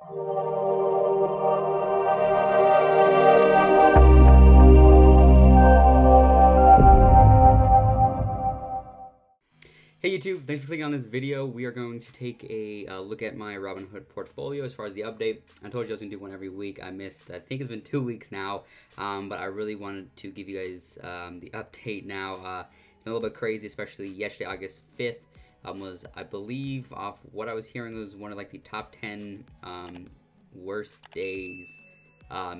Hey YouTube, thanks for clicking on this video. We are going to take a look at my Robinhood portfolio as far as the update. I told you I was going to do one every week. I missed, I think it's been 2 weeks now, but I really wanted to give you guys the update now. It's been a little bit crazy, especially yesterday, August 5th, was, I believe, off what I was hearing, was one of like the top 10 worst days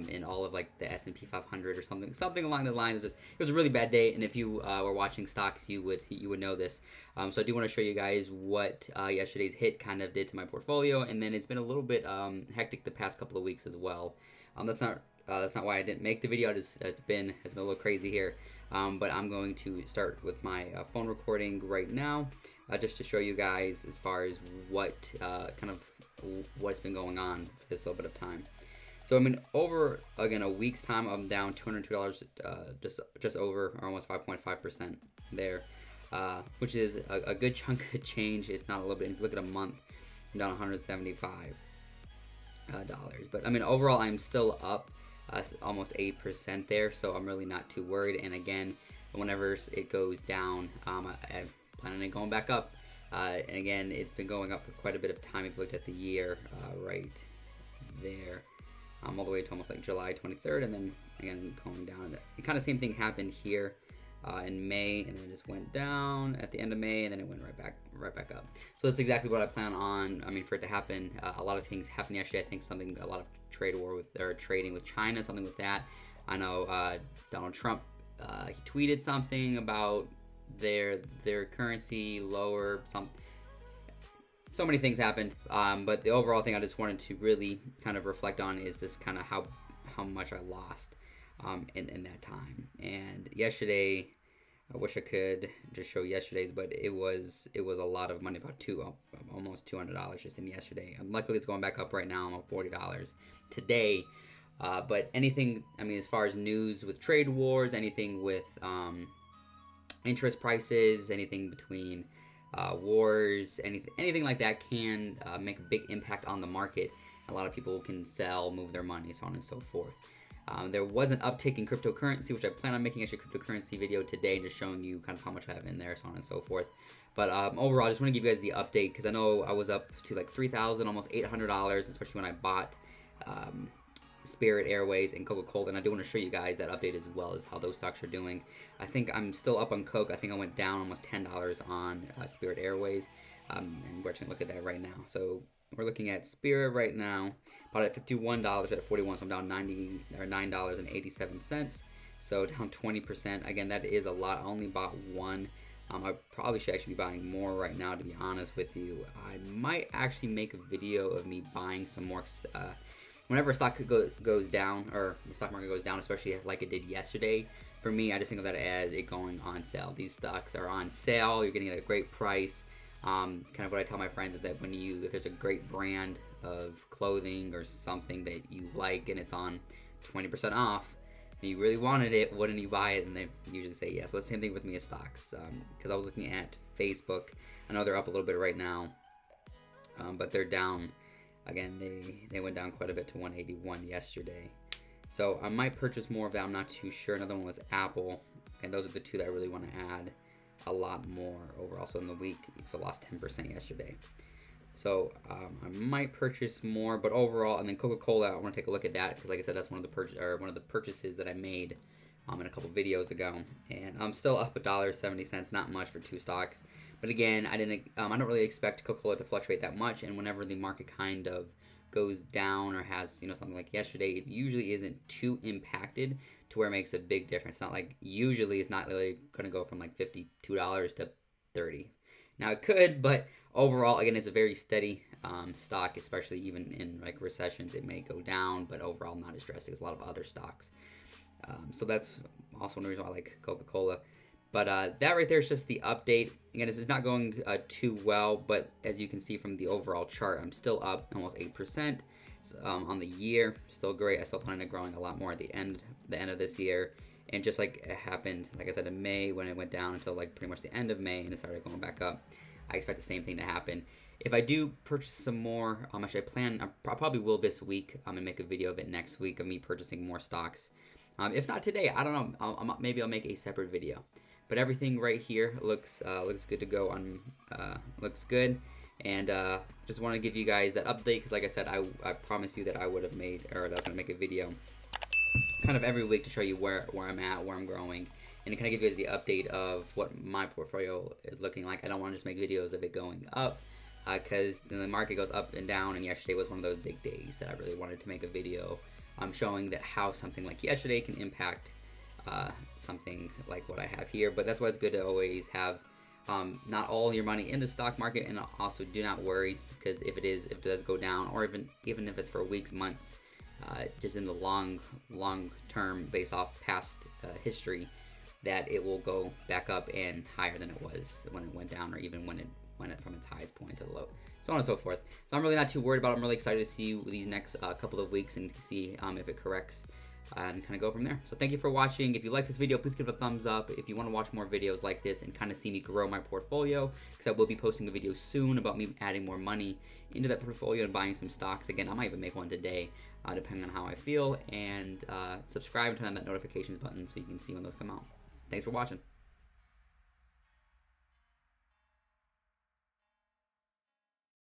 in all of like the S&P 500 or something along the lines. It was a really bad day, and if you were watching stocks, you would know this. So I do want to show you guys what yesterday's hit kind of did to my portfolio, and then it's been a little bit hectic the past couple of weeks as well. That's not why I didn't make the video. It's been a little crazy here. But I'm going to start with my phone recording right now, just to show you guys as far as what kind of what's been going on for this little bit of time. So I mean, over again a week's time, I'm down $202, just over, or almost 5.5% there, which is a good chunk of change. It's not a little bit. If you look at a month, I'm down $175. But I mean, overall, I'm still up almost 8% there, so I'm really not too worried. And again, whenever it goes down, I plan on it going back up. And again, it's been going up for quite a bit of time. If you looked at the year right there. All the way to almost like July 23rd, and then again going down. The kind of same thing happened here in May, and then it just went down at the end of May, and then it went right back up. So that's exactly what I plan on. I mean, for it to happen, a lot of things happened yesterday. I think a lot of trading with China, something with that. I know Donald Trump, he tweeted something about their currency lower, so many things happened, but the overall thing I just wanted to really kind of reflect on is just kind of how much I lost in that time. And yesterday, I wish I could just show yesterday's, but it was a lot of money, about almost $200 just in yesterday. Luckily, it's going back up right now. I'm at $40 today. But anything, I mean, as far as news with trade wars, anything with interest prices, anything between wars, anything like that can make a big impact on the market. A lot of people can sell, move their money, so on and so forth. There was an uptick in cryptocurrency, which I plan on making actually a cryptocurrency video today, just showing you kind of how much I have in there, so on and so forth. But overall, I just want to give you guys the update, because I know I was up to like $3,000, almost $800, especially when I bought Spirit Airways and Coca-Cola, and I do want to show you guys that update as well as how those stocks are doing. I think I'm still up on Coke. I think I went down almost $10 on Spirit Airways, and we're going to look at that right now. So we're looking at Spirit right now, bought at $51 at 41, so I'm down $9.87. So down 20%. Again, that is a lot. I only bought one. I probably should actually be buying more right now, to be honest with you. I might actually make a video of me buying some more. Whenever a stock goes down, or the stock market goes down, especially like it did yesterday, for me, I just think of that as it going on sale. These stocks are on sale. You're getting it at a great price. Kind of what I tell my friends is that if there's a great brand of clothing or something that you like and it's on 20% off, and you really wanted it, wouldn't you buy it? And they usually say yes. So that's the same thing with me as stocks. Because I was looking at Facebook. I know they're up a little bit right now, but they're down. Again, they went down quite a bit to 181 yesterday. So I might purchase more of that. I'm not too sure. Another one was Apple. And those are the two that I really want to add a lot more overall. So in the week, so lost 10% yesterday. So I might purchase more, but overall, and then Coca-Cola, I want to take a look at that, because like I said, that's one of the purchases that I made in a couple videos ago. And I'm still up $1.70, not much for two stocks. But again, I don't really expect Coca-Cola to fluctuate that much, and whenever the market kind of goes down or has something like yesterday, it usually isn't too impacted to where it makes a big difference. It's not like usually it's not really going to go from like $52 to $30. Now it could, but overall, again, it's a very steady stock, especially even in like recessions. It may go down, but overall not as drastic as a lot of other stocks. So that's also one reason why I like Coca-Cola. But that right there is just the update. Again, this is not going too well, but as you can see from the overall chart, I'm still up almost 8% on the year. Still great. I still plan on growing a lot more at the end of this year. And just like it happened, like I said, in May, when it went down until like pretty much the end of May and it started going back up, I expect the same thing to happen. If I do purchase some more, actually I probably will this week. I'm gonna make a video of it next week of me purchasing more stocks. If not today, I don't know. Maybe I'll make a separate video. But everything right here looks good to go. Looks good, and just want to give you guys that update because, like I said, I promised you that I would have made, or that I was gonna make a video kind of every week to show you where I'm at, where I'm growing, and to kind of give you guys the update of what my portfolio is looking like. I don't want to just make videos of it going up, because the market goes up and down, and yesterday was one of those big days that I really wanted to make a video showing that how something like yesterday can impact something like what I have here. But that's why it's good to always have not all your money in the stock market, and also do not worry, because if it does go down, or even if it's for weeks, months, just in the long term based off past history, that it will go back up and higher than it was when it went down, or even when it went from its highest point to the low, so on and so forth. So I'm really not too worried about it. I'm really excited to see these next couple of weeks and to see if it corrects, and kind of go from there. So thank you for watching. If you like this video, please give it a thumbs up. If you want to watch more videos like this and kind of see me grow my portfolio, because I will be posting a video soon about me adding more money into that portfolio and buying some stocks. Again, I might even make one today, depending on how I feel. And subscribe and turn on that notifications button so you can see when those come out. Thanks for watching.